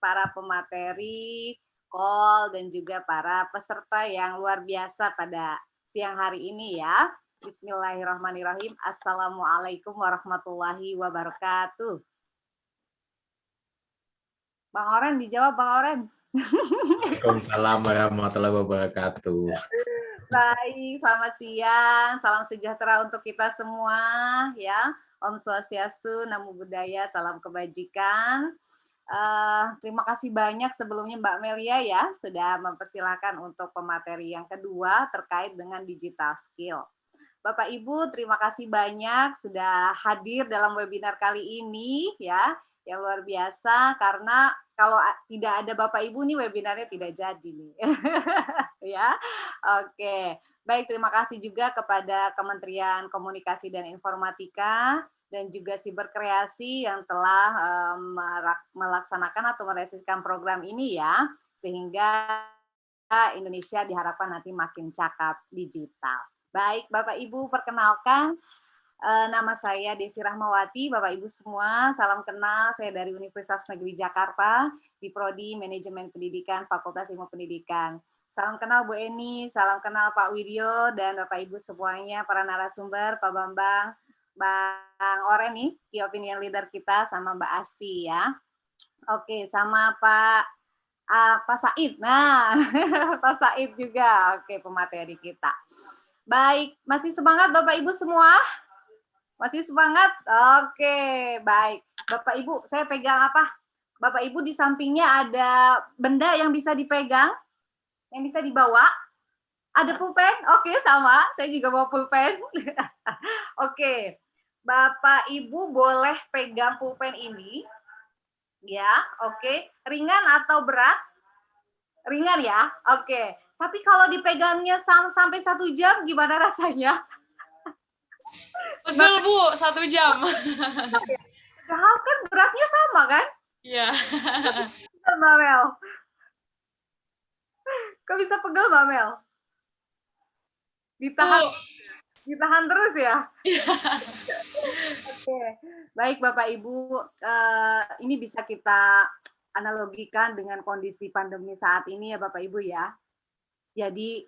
para pemateri, call, dan juga para peserta yang luar biasa pada siang hari ini ya. Bismillahirrahmanirrahim. Assalamualaikum warahmatullahi wabarakatuh. Bang Oren, dijawab Bang Oren. Waalaikumsalam warahmatullahi wabarakatuh. Baik, selamat siang. Salam sejahtera untuk kita semua ya. Om Swastiastu, Namo Buddhaya, salam kebajikan. Terima kasih banyak sebelumnya Mbak Melia ya sudah mempersilahkan untuk pemateri yang kedua terkait dengan digital skill. Bapak Ibu, terima kasih banyak sudah hadir dalam webinar kali ini ya, yang luar biasa karena kalau tidak ada Bapak Ibu nih webinarnya tidak jadi nih. Ya. Oke. Baik, terima kasih juga kepada Kementerian Komunikasi dan Informatika dan juga Siberkreasi yang telah melaksanakan atau merealisasikan program ini ya, sehingga Indonesia diharapkan nanti makin cakap digital. Baik, Bapak Ibu, perkenalkan nama saya Desi Rahmawati. Bapak Ibu semua, salam kenal. Saya dari Universitas Negeri Jakarta di Prodi Manajemen Pendidikan, Fakultas Ilmu Pendidikan. Salam kenal Bu Eni, salam kenal Pak Widyo dan Bapak Ibu semuanya, para narasumber, Pak Bambang, Bang Oren nih, Key Opinion Leader kita, sama Mbak Asti ya. Oke, sama Pak Said. Nah, Pak Said juga. Oke, pemateri kita. Baik, masih semangat Bapak Ibu semua? Masih semangat? Oke, baik. Bapak Ibu, saya pegang apa? Bapak Ibu di sampingnya ada benda yang bisa dipegang, yang bisa dibawa. Ada pulpen? Oke, sama. Saya juga bawa pulpen. Oke, Bapak Ibu boleh pegang pulpen ini. Ya, oke. Ringan atau berat? Ringan ya? Oke. Tapi kalau dipegangnya sampai 1 jam, gimana rasanya? Pegel Bu, 1 jam. Padahal kan beratnya sama kan? Iya. Mbak Mel. Kok bisa pegel Mbak Mel? Ditahan terus ya? Oke. Baik Bapak Ibu, ini bisa kita analogikan dengan kondisi pandemi saat ini ya Bapak Ibu ya. Jadi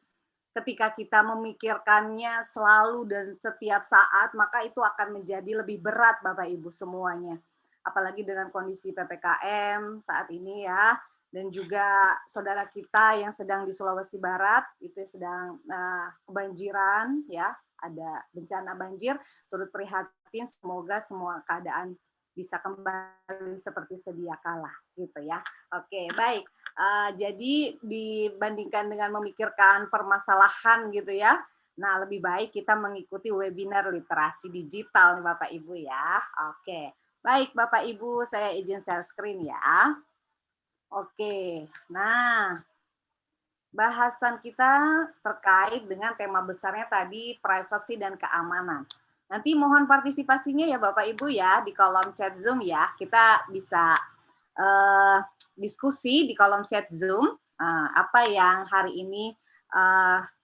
ketika kita memikirkannya selalu dan setiap saat, maka itu akan menjadi lebih berat Bapak Ibu semuanya. Apalagi dengan kondisi PPKM saat ini ya, dan juga saudara kita yang sedang di Sulawesi Barat, itu sedang kebanjiran ya, ada bencana banjir, turut prihatin, semoga semua keadaan bisa kembali seperti sedia kala gitu ya. Oke, baik. Jadi dibandingkan dengan memikirkan permasalahan gitu ya, nah lebih baik kita mengikuti webinar literasi digital nih Bapak Ibu ya. Oke, baik Bapak Ibu, saya izin share screen ya. Oke, nah bahasan kita terkait dengan tema besarnya tadi privacy dan keamanan. Nanti mohon partisipasinya ya Bapak Ibu ya di kolom chat Zoom ya. Kita bisa diskusi di kolom chat Zoom apa yang hari ini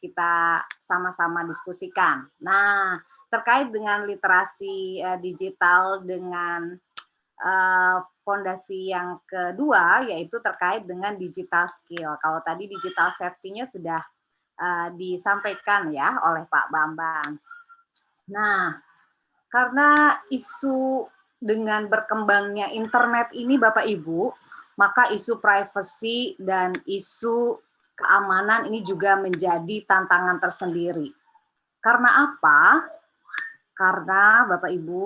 kita sama-sama diskusikan. Nah, terkait dengan literasi digital dengan fondasi yang kedua yaitu terkait dengan digital skill. Kalau tadi digital safety-nya sudah disampaikan ya oleh Pak Bambang. Nah, karena isu dengan berkembangnya internet ini Bapak Ibu, maka isu privacy dan isu keamanan ini juga menjadi tantangan tersendiri. Karena apa? Karena Bapak Ibu,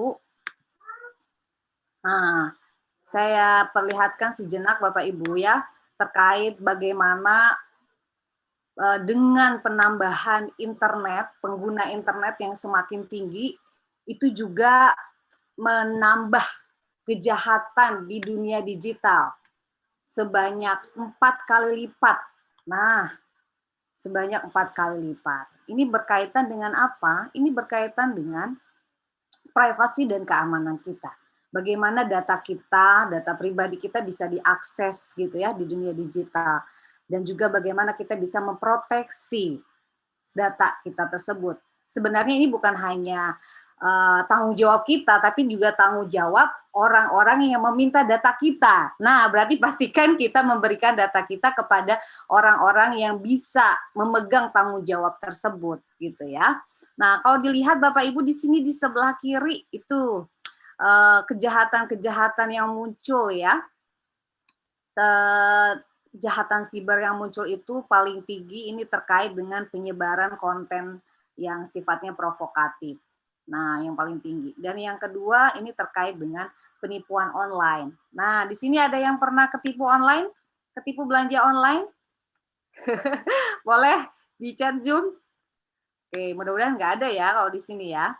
saya perlihatkan sejenak Bapak Ibu ya, terkait bagaimana dengan penambahan internet, pengguna internet yang semakin tinggi, itu juga menambah kejahatan di dunia digital sebanyak 4 kali lipat. Nah, sebanyak 4 kali lipat. Ini berkaitan dengan apa? Ini berkaitan dengan privasi dan keamanan kita. Bagaimana data kita, data pribadi kita bisa diakses gitu ya di dunia digital. Dan juga bagaimana kita bisa memproteksi data kita tersebut. Sebenarnya ini bukan hanya tanggung jawab kita, tapi juga tanggung jawab orang-orang yang meminta data kita. Nah, berarti pastikan kita memberikan data kita kepada orang-orang yang bisa memegang tanggung jawab tersebut, gitu ya. Nah, kalau dilihat Bapak Ibu di sini di sebelah kiri itu kejahatan-kejahatan yang muncul ya. Kejahatan siber yang muncul itu paling tinggi ini terkait dengan penyebaran konten yang sifatnya provokatif. Nah, yang paling tinggi. Dan yang kedua ini terkait dengan penipuan online. Nah, di sini ada yang pernah ketipu online? Ketipu belanja online? Boleh di chat Zoom? Oke, mudah-mudahan nggak ada ya kalau di sini ya.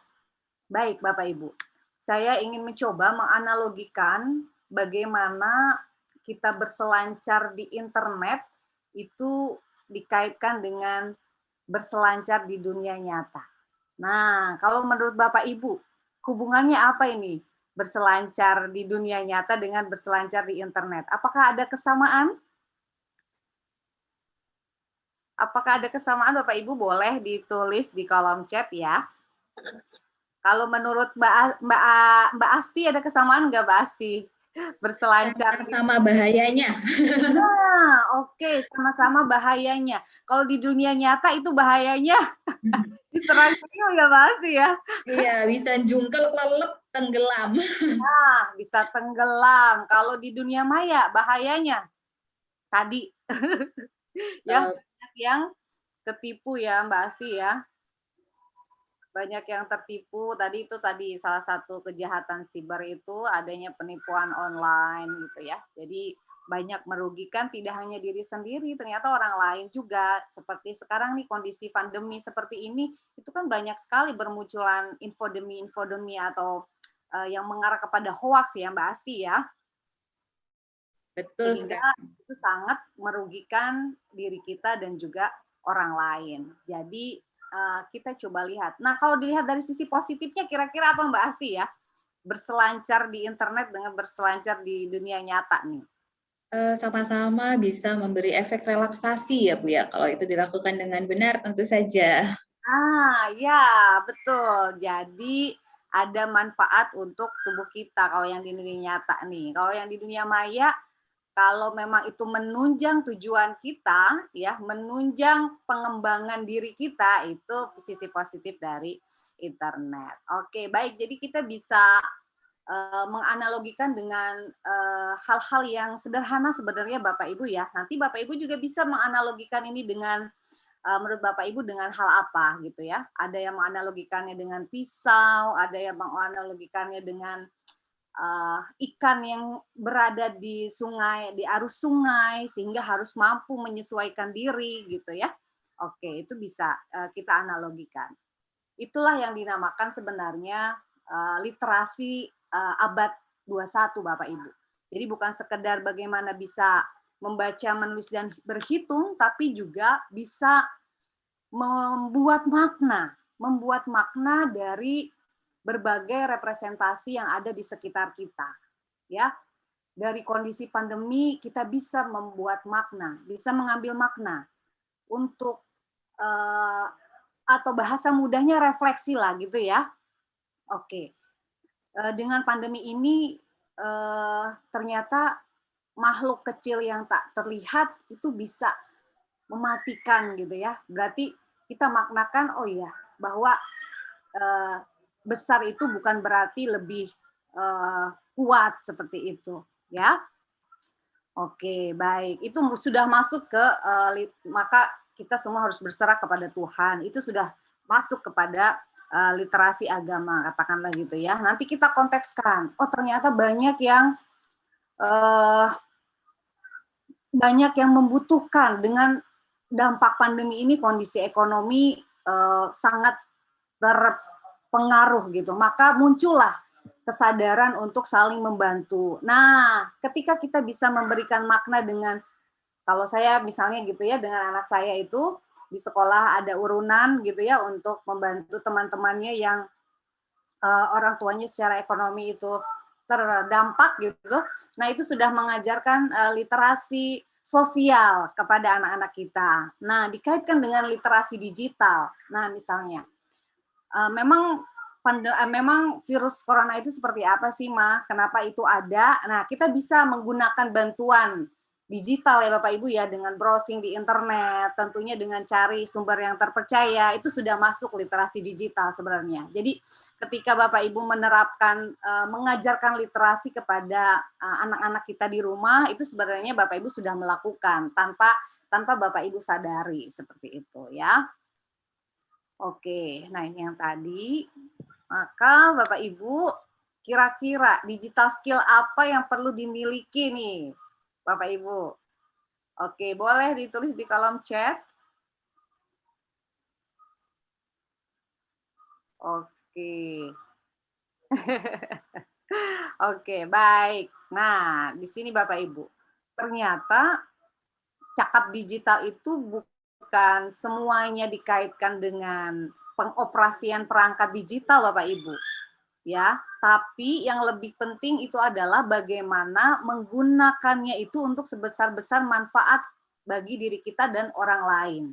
Baik, Bapak Ibu. Saya ingin mencoba menganalogikan bagaimana kita berselancar di internet itu dikaitkan dengan berselancar di dunia nyata. Nah, kalau menurut Bapak Ibu, hubungannya apa ini? Berselancar di dunia nyata dengan berselancar di internet. Apakah ada kesamaan? Apakah ada kesamaan Bapak Ibu? Boleh ditulis di kolom chat ya. Kalau menurut Mbak Asti ada kesamaan nggak Mbak Asti? Berselancar. Sama bahayanya. Nah, oke, sama-sama bahayanya. Kalau di dunia nyata itu bahayanya diserang beliau ya Mbak Asti ya. Iya, bisa jungkel, lelep, tenggelam. Nah, bisa tenggelam. Kalau di dunia maya bahayanya tadi ya banyak yang ketipu ya Mbak Asti ya. Banyak yang tertipu tadi itu salah satu kejahatan siber itu adanya penipuan online gitu ya. Jadi banyak merugikan tidak hanya diri sendiri, ternyata orang lain juga. Seperti sekarang nih kondisi pandemi seperti ini, itu kan banyak sekali bermunculan infodemi atau yang mengarah kepada hoax ya Mbak Asti ya. Betul Sehingga sekali. itu sangat merugikan diri kita dan juga orang lain. Jadi kita coba lihat. Nah, kalau dilihat dari sisi positifnya kira-kira apa Mbak Asti ya? Berselancar di internet dengan berselancar di dunia nyata nih. Sama-sama bisa memberi efek relaksasi ya Bu ya, kalau itu dilakukan dengan benar tentu saja. Ya betul. Jadi ada manfaat untuk tubuh kita kalau yang di dunia nyata nih. Kalau yang di dunia maya, kalau memang itu menunjang tujuan kita, ya, menunjang pengembangan diri kita, itu sisi positif dari internet. Oke, baik. Jadi kita bisa menganalogikan dengan hal-hal yang sederhana sebenarnya Bapak Ibu ya. Nanti Bapak Ibu juga bisa menganalogikan ini dengan menurut Bapak Ibu dengan hal apa gitu ya. Ada yang menganalogikannya dengan pisau, ada yang menganalogikannya dengan ikan yang berada di sungai, di arus sungai, sehingga harus mampu menyesuaikan diri gitu ya. Oke, itu bisa kita analogikan. Itulah yang dinamakan sebenarnya literasi abad 21 Bapak Ibu. Jadi bukan sekedar bagaimana bisa membaca, menulis, dan berhitung, tapi juga bisa membuat makna dari berbagai representasi yang ada di sekitar kita. Ya, dari kondisi pandemi kita bisa membuat makna, bisa mengambil makna untuk atau bahasa mudahnya refleksi lah gitu ya. Oke, dengan pandemi ini ternyata makhluk kecil yang tak terlihat itu bisa mematikan gitu ya. Berarti kita maknakan oh ya bahwa besar itu bukan berarti lebih kuat seperti itu ya. Oke, baik. Itu sudah masuk ke maka kita semua harus berserah kepada Tuhan. Itu sudah masuk kepada literasi agama, katakanlah gitu ya. Nanti kita kontekskan. Oh, ternyata banyak yang membutuhkan dengan dampak pandemi ini, kondisi ekonomi sangat terpengaruh gitu. Maka muncullah kesadaran untuk saling membantu. Nah, ketika kita bisa memberikan makna dengan, kalau saya misalnya gitu ya, dengan anak saya itu di sekolah ada urunan gitu ya untuk membantu teman-temannya yang orang tuanya secara ekonomi itu terdampak gitu. Nah, itu sudah mengajarkan literasi sosial kepada anak-anak kita. Nah, dikaitkan dengan literasi digital. Nah, misalnya memang memang virus corona itu seperti apa sih, Ma? Kenapa itu ada? Nah, kita bisa menggunakan bantuan digital ya Bapak Ibu ya, dengan browsing di internet, tentunya dengan cari sumber yang terpercaya, itu sudah masuk literasi digital sebenarnya. Jadi ketika Bapak Ibu menerapkan, mengajarkan literasi kepada anak-anak kita di rumah, itu sebenarnya Bapak Ibu sudah melakukan tanpa Bapak Ibu sadari, seperti itu ya. Oke, nah ini yang tadi. Maka Bapak Ibu, kira-kira digital skill apa yang perlu dimiliki nih, Bapak Ibu? Oke, boleh ditulis di kolom chat. Oke. Oke, baik. Nah, di sini Bapak Ibu, ternyata cakap digital itu bukan semuanya dikaitkan dengan pengoperasian perangkat digital Bapak Ibu. Ya, tapi yang lebih penting itu adalah bagaimana menggunakannya itu untuk sebesar-besar manfaat bagi diri kita dan orang lain.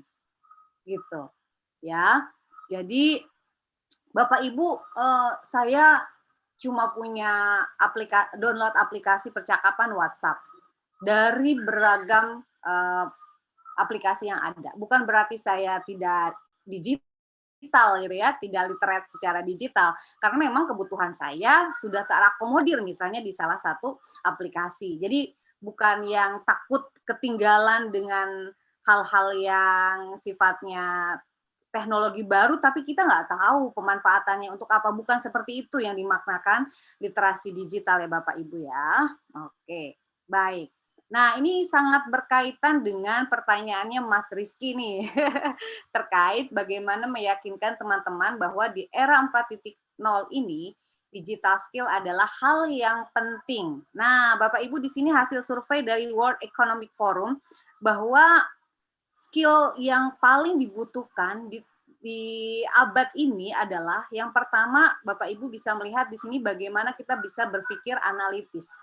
Gitu. Ya. Jadi Bapak Ibu, saya cuma punya download aplikasi percakapan WhatsApp dari beragam aplikasi yang ada. Bukan berarti saya tidak digital gitu ya, tidak literate secara digital, karena memang kebutuhan saya sudah terakomodir misalnya di salah satu aplikasi. Jadi bukan yang takut ketinggalan dengan hal-hal yang sifatnya teknologi baru, tapi kita nggak tahu pemanfaatannya untuk apa. Bukan seperti itu yang dimaknakan literasi digital ya Bapak Ibu ya. Oke, baik. Nah, ini sangat berkaitan dengan pertanyaannya Mas Rizky nih, terkait bagaimana meyakinkan teman-teman bahwa di era 4.0 ini, digital skill adalah hal yang penting. Nah, Bapak Ibu di sini hasil survei dari World Economic Forum, bahwa skill yang paling dibutuhkan di abad ini adalah yang pertama, Bapak Ibu bisa melihat di sini bagaimana kita bisa berpikir analitis.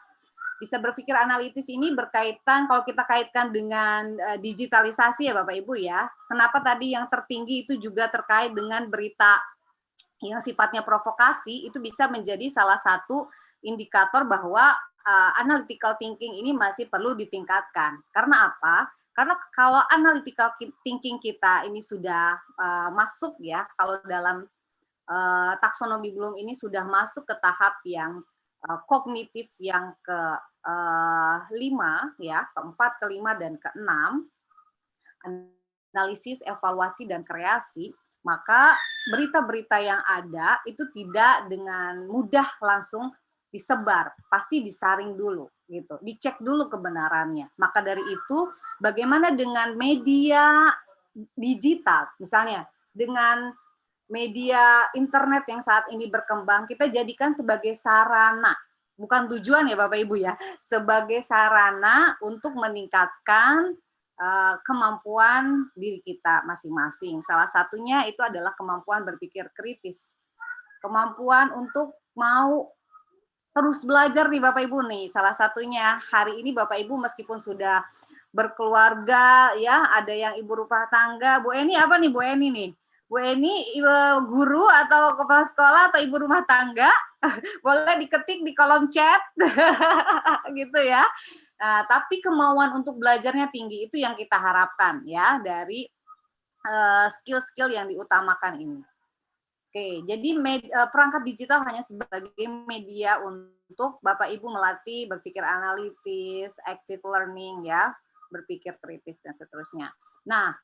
Bisa berpikir analitis ini berkaitan, kalau kita kaitkan dengan digitalisasi ya Bapak Ibu ya. Kenapa tadi yang tertinggi itu juga terkait dengan berita yang sifatnya provokasi, itu bisa menjadi salah satu indikator bahwa analytical thinking ini masih perlu ditingkatkan. Karena apa? Karena kalau analytical thinking kita ini sudah masuk ya, kalau dalam taksonomi Bloom ini sudah masuk ke tahap yang kognitif yang ke-5 ya, ke-4, ke-5 dan ke-6, analisis, evaluasi dan kreasi, maka berita-berita yang ada itu tidak dengan mudah langsung disebar, pasti disaring dulu gitu, dicek dulu kebenarannya. Maka dari itu, bagaimana dengan media digital, misalnya dengan media internet yang saat ini berkembang, kita jadikan sebagai sarana, bukan tujuan ya Bapak Ibu ya, sebagai sarana untuk meningkatkan kemampuan diri kita masing-masing. Salah satunya itu adalah kemampuan berpikir kritis, kemampuan untuk mau terus belajar nih Bapak Ibu nih. Salah satunya hari ini Bapak Ibu meskipun sudah berkeluarga ya, ada yang ibu rumah tangga. Bu Eni apa nih Bu Eni nih? Bu Eni guru atau kepala sekolah atau ibu rumah tangga? Boleh diketik di kolom chat gitu ya. Nah, tapi kemauan untuk belajarnya tinggi, itu yang kita harapkan ya dari skill-skill yang diutamakan ini. Oke, jadi perangkat digital hanya sebagai media untuk Bapak Ibu melatih berpikir analitis, active learning ya, berpikir kritis dan seterusnya. Nah,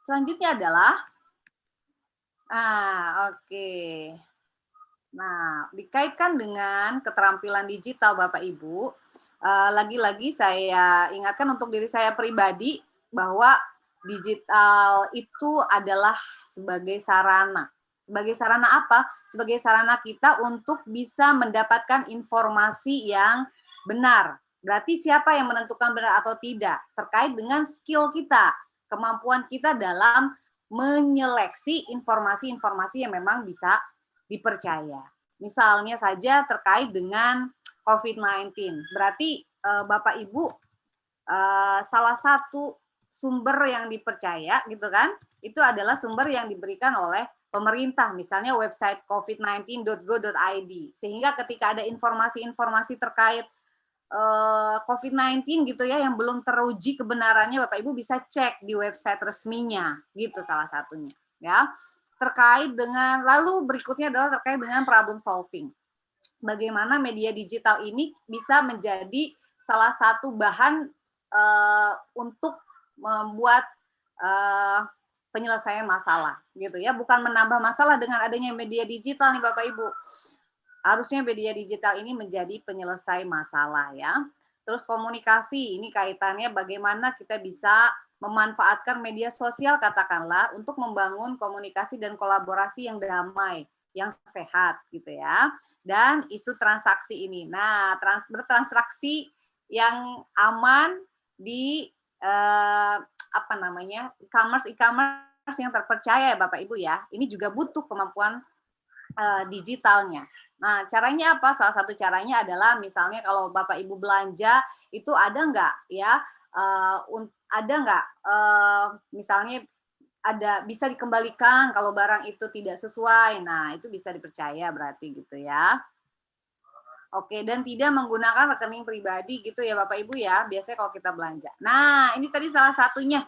selanjutnya adalah oke. Nah, dikaitkan dengan keterampilan digital Bapak Ibu, lagi-lagi saya ingatkan untuk diri saya pribadi bahwa digital itu adalah sebagai sarana. Sebagai sarana apa? Sebagai sarana kita untuk bisa mendapatkan informasi yang benar. Berarti siapa yang menentukan benar atau tidak? Terkait dengan skill kita, kemampuan kita dalam menyeleksi informasi-informasi yang memang bisa dipercaya. Misalnya saja terkait dengan COVID-19. Berarti Bapak Ibu salah satu sumber yang dipercaya gitu kan, itu adalah sumber yang diberikan oleh pemerintah, misalnya website covid19.go.id, sehingga ketika ada informasi-informasi terkait COVID-19 gitu ya yang belum teruji kebenarannya, Bapak Ibu bisa cek di website resminya, gitu salah satunya ya. Terkait dengan, lalu berikutnya adalah terkait dengan problem solving. Bagaimana media digital ini bisa menjadi salah satu bahan untuk membuat penyelesaian masalah gitu ya, bukan menambah masalah dengan adanya media digital nih Bapak Ibu. Harusnya media digital ini menjadi penyelesai masalah ya. Terus komunikasi, ini kaitannya bagaimana kita bisa memanfaatkan media sosial katakanlah untuk membangun komunikasi dan kolaborasi yang damai, yang sehat gitu ya. Dan isu transaksi ini. Nah, bertransaksi yang aman di apa namanya? e-commerce yang terpercaya ya Bapak Ibu ya. Ini juga butuh kemampuan digitalnya. Nah, caranya apa? Salah satu caranya adalah misalnya kalau Bapak Ibu belanja itu ada nggak ya, ada nggak misalnya ada bisa dikembalikan kalau barang itu tidak sesuai. Nah, itu bisa dipercaya berarti gitu ya. Oke, dan tidak menggunakan rekening pribadi gitu ya Bapak Ibu ya, biasanya kalau kita belanja. Nah, ini tadi salah satunya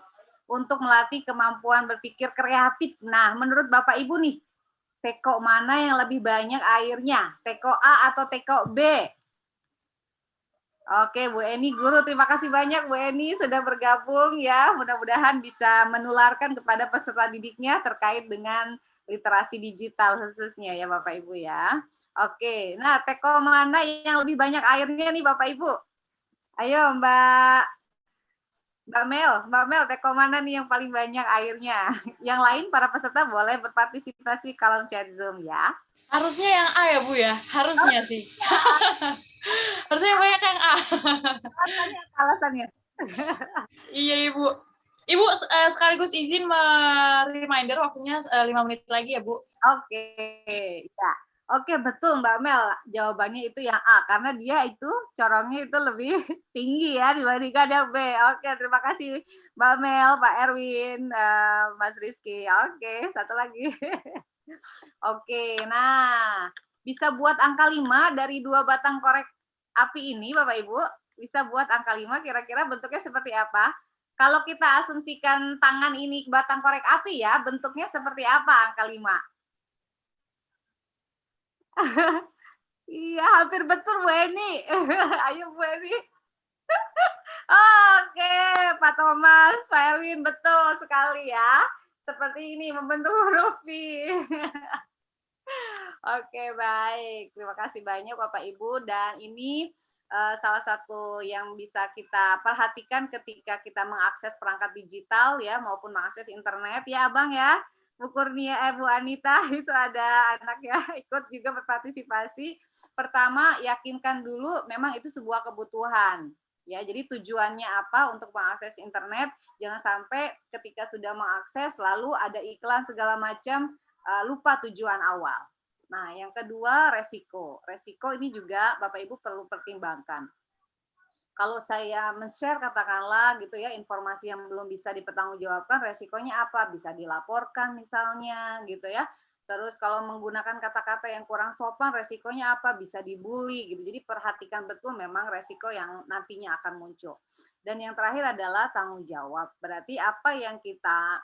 untuk melatih kemampuan berpikir kreatif. Nah, menurut Bapak Ibu nih, teko mana yang lebih banyak airnya? Teko A atau teko B? Oke, Bu Eni Guru, terima kasih banyak Bu Eni sudah bergabung ya. Mudah-mudahan bisa menularkan kepada peserta didiknya terkait dengan literasi digital khususnya ya Bapak Ibu ya. Oke, nah teko mana yang lebih banyak airnya nih Bapak Ibu? Ayo Mbak Mel, teko mana nih yang paling banyak airnya? Yang lain para peserta boleh berpartisipasi kalau chat Zoom ya. Harusnya yang A ya Bu ya, harusnya sih. Harusnya banyak yang A. Alasannya. Iya Ibu. Ibu sekaligus izin reminder waktunya 5 menit lagi ya Bu. Oke, ya. Oke, betul Mbak Mel. Jawabannya itu yang A, karena dia itu corongnya itu lebih tinggi ya dibandingkan yang B. Oke, terima kasih Mbak Mel, Pak Erwin, Mas Rizky. Oke, satu lagi. Oke, nah bisa buat angka 5 dari 2 batang korek api ini Bapak Ibu. Bisa buat angka 5, kira-kira bentuknya seperti apa? Kalau kita asumsikan tangan ini batang korek api ya, bentuknya seperti apa angka 5? Iya, hampir betul Bu Eni. Ayo Bu Eni. Oke, Pak Thomas, Pak Erwin, betul sekali ya. Seperti ini membentuk huruf V. Oke, baik. Terima kasih banyak Bapak Ibu, dan ini salah satu yang bisa kita perhatikan ketika kita mengakses perangkat digital ya maupun mengakses internet ya Abang ya. Bu Kurnia, Bu Anita itu ada anak ya ikut juga berpartisipasi. Pertama, yakinkan dulu memang itu sebuah kebutuhan. Ya, jadi tujuannya apa untuk mengakses internet? Jangan sampai ketika sudah mengakses lalu ada iklan segala macam, lupa tujuan awal. Nah, yang kedua resiko. Resiko ini juga Bapak Ibu perlu pertimbangkan. Kalau saya men-share katakanlah gitu ya informasi yang belum bisa dipertanggungjawabkan, resikonya apa? Bisa dilaporkan misalnya gitu ya. Terus kalau menggunakan kata-kata yang kurang sopan, resikonya apa? Bisa dibully gitu. Jadi perhatikan betul memang resiko yang nantinya akan muncul. Dan yang terakhir adalah tanggung jawab. Berarti apa yang kita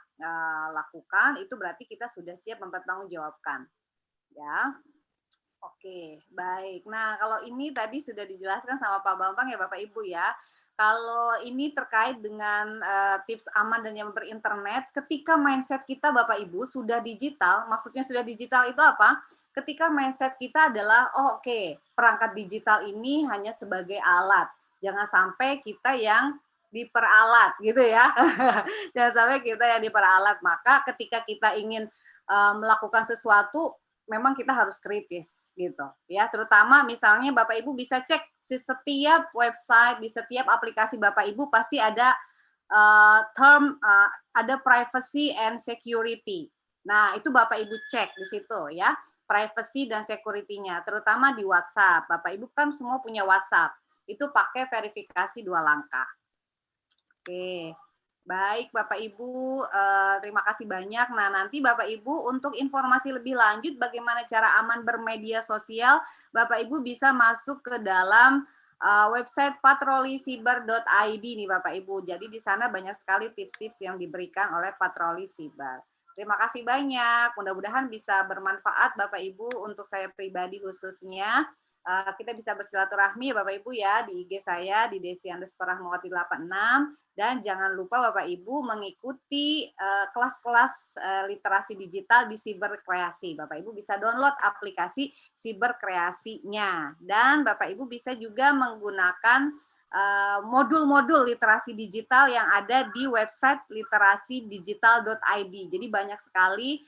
lakukan itu berarti kita sudah siap mempertanggungjawabkan. Ya. Oke, baik. Nah, kalau ini tadi sudah dijelaskan sama Pak Bambang ya Bapak Ibu ya. Kalau ini terkait dengan tips aman dan nyaman berinternet, ketika mindset kita Bapak Ibu sudah digital, maksudnya sudah digital itu apa? Ketika mindset kita adalah, oh oke, perangkat digital ini hanya sebagai alat. Jangan sampai kita yang diperalat gitu ya. Jangan sampai kita yang diperalat. Maka ketika kita ingin melakukan sesuatu, memang kita harus kritis gitu ya, terutama misalnya Bapak Ibu bisa cek di setiap website, di setiap aplikasi Bapak Ibu pasti ada ada privacy and security. Nah, itu Bapak Ibu cek di situ ya, privacy dan security-nya, terutama di WhatsApp. Bapak Ibu kan semua punya WhatsApp, itu pakai verifikasi 2 langkah. Oke. Baik Bapak Ibu, terima kasih banyak. Nah, nanti Bapak Ibu untuk informasi lebih lanjut bagaimana cara aman bermedia sosial, Bapak Ibu bisa masuk ke dalam website patrolisiber.id nih Bapak Ibu. Jadi di sana banyak sekali tips-tips yang diberikan oleh Patroli Siber. Terima kasih banyak. Mudah-mudahan bisa bermanfaat Bapak Ibu untuk saya pribadi khususnya. Kita bisa bersilaturahmi ya Bapak Ibu ya di IG saya di Desi_Rahmawati 86. Dan jangan lupa Bapak Ibu mengikuti kelas-kelas literasi digital di Siber Kreasi. Bapak Ibu bisa download aplikasi Siber Kreasinya. Dan Bapak Ibu bisa juga menggunakan modul-modul literasi digital yang ada di website literasidigital.id. Jadi banyak sekali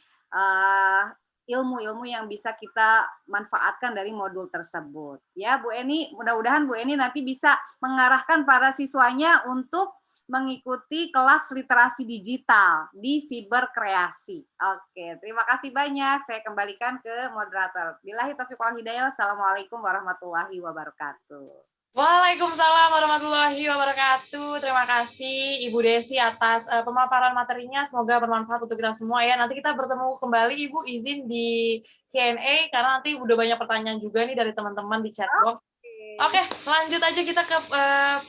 ilmu-ilmu yang bisa kita manfaatkan dari modul tersebut. Ya, Bu Eni, mudah-mudahan Bu Eni nanti bisa mengarahkan para siswanya untuk mengikuti kelas literasi digital di Siber Kreasi. Oke, terima kasih banyak. Saya kembalikan ke moderator. Billahi taufiq wal hidayah. Wassalamualaikum warahmatullahi wabarakatuh. Waalaikumsalam warahmatullahi wabarakatuh. Terima kasih Ibu Desi atas pemaparan materinya. Semoga bermanfaat untuk kita semua ya. Nanti kita bertemu kembali Ibu, izin di Q&A karena nanti udah banyak pertanyaan juga nih dari teman-teman di chat box. Oke, lanjut aja kita ke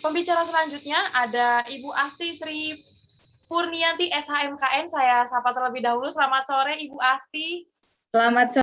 pembicara selanjutnya. Ada Ibu Asti Sri Purnianti SHMKN. Saya sapa terlebih dahulu. Selamat sore Ibu Asti. Selamat sore.